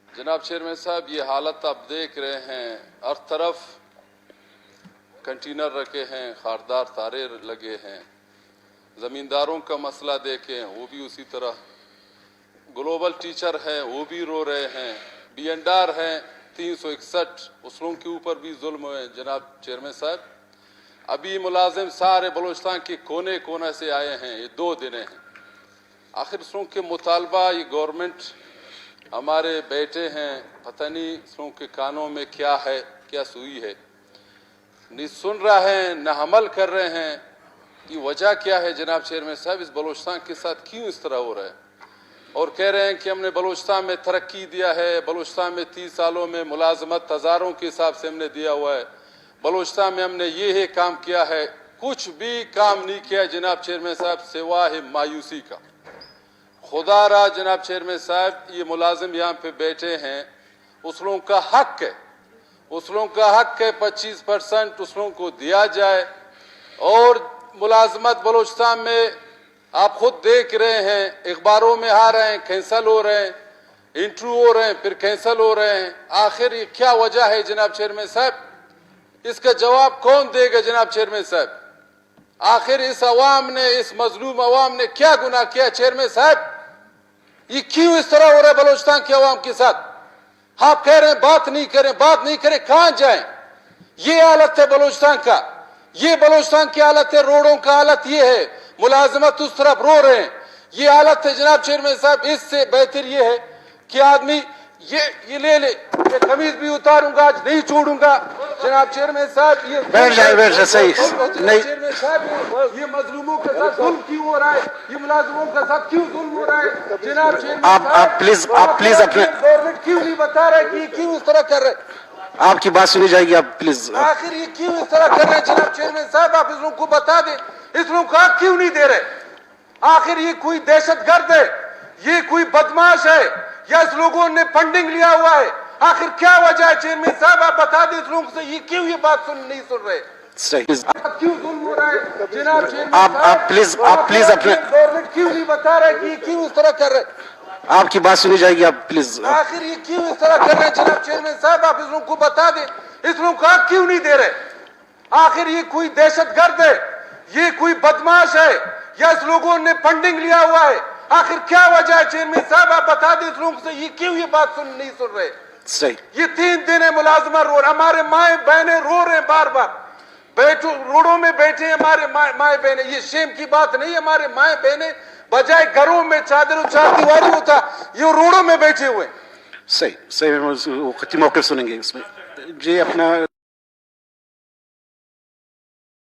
जनाब चेयरमैन साहब, ये हालत आप देख रहे हैं, हर तरफ कंटेनर रखे हैं, खारदार तारे लगे हैं। ज़मींदारों का मसला देखें, वो भी उसी तरह। ग्लोबल टीचर हैं, वो भी रो रहे हैं। बीएनडार हैं 361, उसलों के ऊपर भी जुल्म है। जनाब चेयरमैन साहब, अभी मुलाजिम सारे बलूचिस्तान के कोने कोने से आए हैं, ये 2 दिन हैं। आखिर उसलों के मुतालबा, ये गवर्नमेंट हमारे बेटे हैं, पता नहीं उसलों के कानों में क्या है, क्या सुई है, नहीं सुन रहा है, न अमल कर रहे हैं। ये वजह क्या है जनाब चेयरमैन साहब? इस बलूचिस्तान के साथ क्यों इस तरह हो रहा है? और कह रहे हैं कि हमने बलूचिस्तान में तरक्की दिया है, बलूचिस्तान में 30 सालों में मुलाजमत हज़ारों के हिसाब से हमने दिया हुआ है, बलूचिस्तान में हमने ये काम किया है। कुछ भी काम नहीं किया जनाब चेयरमैन साहब, सिवाय मायूसी का। खुदा रहा जनाब चेयरमैन साहब, ये मुलाजिम यहाँ पे बैठे हैं, उस लोगों का हक है, उस लोगों का हक है 25% उस लोगों को दिया जाए। और मुलाजमत बलूचिस्तान में आप खुद देख रहे हैं, अखबारों में आ रहे हैं, कैंसल हो रहे हैं, इंटरव्यू हो रहे हैं, फिर कैंसल हो रहे हैं। आखिर ये क्या वजह है जनाब चेयरमैन साहब? इसका जवाब कौन देगा जनाब चेयरमैन साहब? आखिर इस अवाम ने, इस मजलूम अवाम ने क्या गुनाह किया चेयरमैन साहब? ये क्यों इस तरह हो रहा है बलूचिस्तान के अवाम के साथ? आप कह रहे हैं बात नहीं करें, बात नहीं करें, कहां जाएं? ये हालत है बलूचिस्तान का, ये बलूचिस्तान की हालत है। रोडों का हालत ये है, मुलाजमत उस तरफ रो रहे हैं, ये हालत है जनाब चेयरमैन साहब। इससे बेहतर ये है कि आदमी ये ले ले, ये कमीज भी उतारूंगा, आज नहीं छोड़ूंगा जनाब चेयरमैन साहब। ये बैठ जाए सही नहीं। चेयरमैन साहब, ये मजलूमों के साथ जुल्म क्यों हो रहा है? ये मुलाजिमों के साथ क्यों जुल्म हो रहा है जनाब चेयरमैन साहब? आप प्लीज अपने गवर्नमेंट क्यों नहीं बता रहा कि क्यों इस तरह कर रहे? आपकी बात सुनी जाएगी, आप प्लीज। आखिर ये क्यों इस तरह कर रहे हैं जनाब चेयरमैन साहब? आप इस लोगों को बता दें, इस लोगों को आप क्यों नहीं दे रहे? आखिर ये कोई दहशतगर्द है, ये कोई बदमाश है, या इस लोगों ने फंडिंग लिया हुआ है? आखिर क्या वजह है चेयरमैन साहब? आप बता दें इस लोगों से, ये क्यों ये बात नहीं सुन रहे? सही, क्यों जुल्म हो रहा है जनाब चेयरमैन आप प्लीज अपने गवर्नमेंट क्यों नहीं बता रहा कि क्यों इस तरह कर रहे? आपकी बात सुनी जाएगी, आप प्लीज। आखिर ये क्यों इस तरह कर रहे हैं जनाब चेयरमैन साहब? आप इस लोगों को बता दें, इस लोगों को आप क्यों नहीं दे रहे? आखिर ये कोई दहशतगर्द है, ये कोई बदमाश है, या इस लोगों ने फंडिंग लिया हुआ है? आखिर क्या वजह है चेयरमैन साहब? आप बता दें इस लोगों से, ये क्यों ये बात नहीं सुन रहे? सही, ये 3 दिन है मुलाजमा रो रहे, हमारे माए बहने रो रहे हैं, बार बार बैठो रोडों में बैठे हैं हमारे माए बहने। ये शेम की बात नहीं है, हमारे माए बहने बजाय घरों में चादर 4 दीवारी होता, ये रोडों में बैठे हुए। सही, वो खत्ती मौके सुनेंगे इसमें जी अपना।